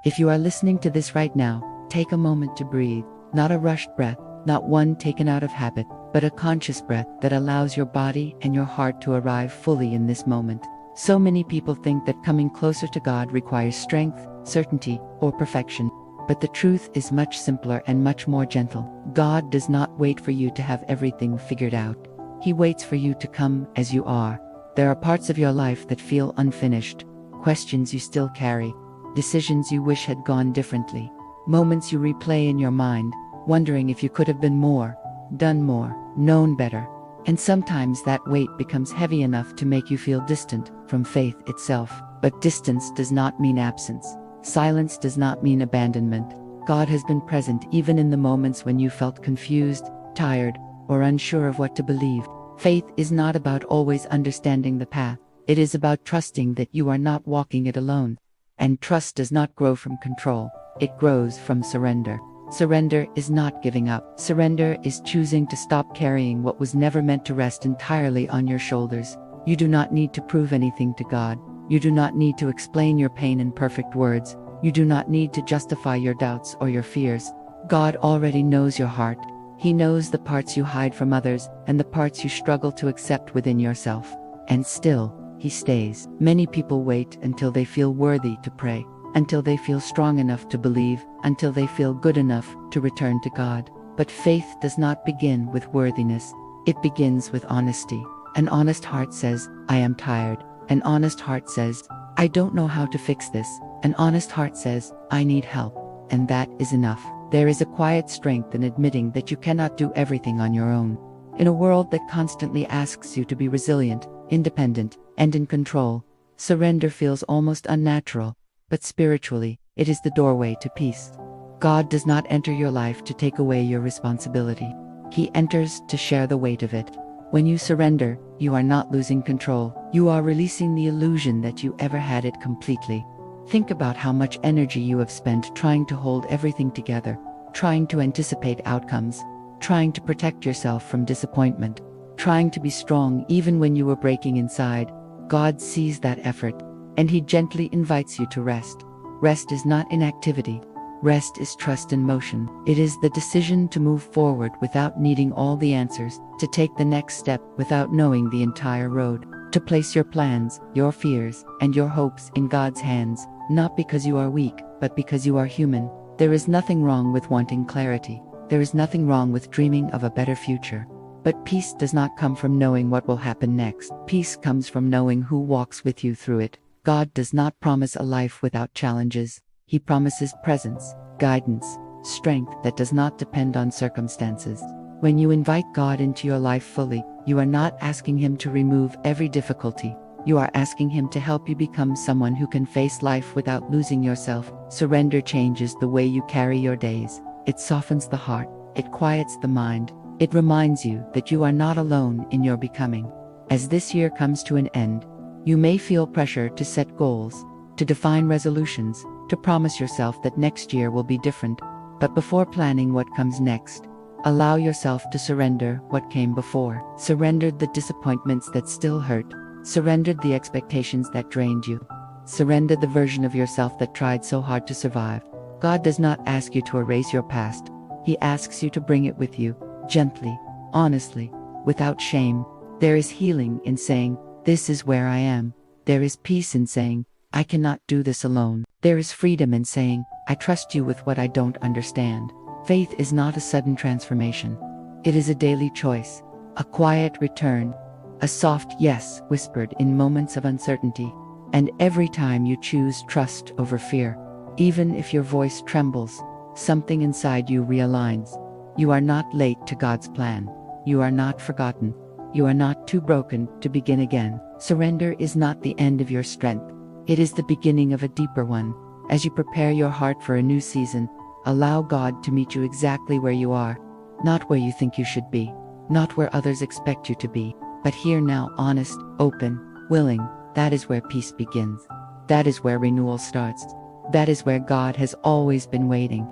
If you are listening to this right now, take a moment to breathe, not a rushed breath, not one taken out of habit, but a conscious breath that allows your body and your heart to arrive fully in this moment. So many people think that coming closer to God requires strength, certainty, or perfection. But the truth is much simpler and much more gentle. God does not wait for you to have everything figured out. He waits for you to come as you are. There are parts of your life that feel unfinished, questions you still carry, decisions you wish had gone differently, moments you replay in your mind, wondering if you could have been more, done more, known better. And sometimes that weight becomes heavy enough to make you feel distant from faith itself. But distance does not mean absence. Silence does not mean abandonment. God has been present even in the moments when you felt confused, tired, or unsure of what to believe. Faith is not about always understanding the path. It is about trusting that you are not walking it alone. And trust does not grow from control. It grows from surrender. Surrender is not giving up. Surrender is choosing to stop carrying what was never meant to rest entirely on your shoulders. You do not need to prove anything to God. You do not need to explain your pain in perfect words. You do not need to justify your doubts or your fears. God already knows your heart. He knows the parts you hide from others and the parts you struggle to accept within yourself. And still, He stays. Many people wait until they feel worthy to pray, until they feel strong enough to believe, until they feel good enough to return to God. But faith does not begin with worthiness. It begins with honesty. An honest heart says, I am tired. An honest heart says, I don't know how to fix this. An honest heart says, I need help. And that is enough. There is a quiet strength in admitting that you cannot do everything on your own. In a world that constantly asks you to be resilient, independent, and in control, surrender feels almost unnatural. But spiritually, it is the doorway to peace. God does not enter your life to take away your responsibility. He enters to share the weight of it. When you surrender, you are not losing control. You are releasing the illusion that you ever had it completely. Think about how much energy you have spent trying to hold everything together, trying to anticipate outcomes, trying to protect yourself from disappointment, trying to be strong even when you were breaking inside. God sees that effort, and He gently invites you to rest. Rest is not inactivity. Rest is trust in motion. It is the decision to move forward without needing all the answers, to take the next step without knowing the entire road, to place your plans, your fears, and your hopes in God's hands, not because you are weak, but because you are human. There is nothing wrong with wanting clarity. There is nothing wrong with dreaming of a better future. But peace does not come from knowing what will happen next. Peace comes from knowing who walks with you through it. God does not promise a life without challenges. He promises presence, guidance, strength that does not depend on circumstances. When you invite God into your life fully, you are not asking Him to remove every difficulty. You are asking Him to help you become someone who can face life without losing yourself. Surrender changes the way you carry your days. It softens the heart. It quiets the mind. It reminds you that you are not alone in your becoming. As this year comes to an end, you may feel pressure to set goals, to define resolutions, to promise yourself that next year will be different. But before planning what comes next, allow yourself to surrender what came before. Surrender the disappointments that still hurt. Surrender the expectations that drained you. Surrender the version of yourself that tried so hard to survive. God does not ask you to erase your past. He asks you to bring it with you, gently, honestly, without shame. There is healing in saying, this is where I am. There is peace in saying, I cannot do this alone. There is freedom in saying, I trust you with what I don't understand. Faith is not a sudden transformation. It is a daily choice, a quiet return, a soft yes whispered in moments of uncertainty. And every time you choose trust over fear, even if your voice trembles, something inside you realigns. You are not late to God's plan. You are not forgotten. You are not too broken to begin again. Surrender is not the end of your strength. It is the beginning of a deeper one. As you prepare your heart for a new season, allow God to meet you exactly where you are, not where you think you should be, not where others expect you to be, but here now, honest, open, willing. That is where peace begins. That is where renewal starts. That is where God has always been waiting.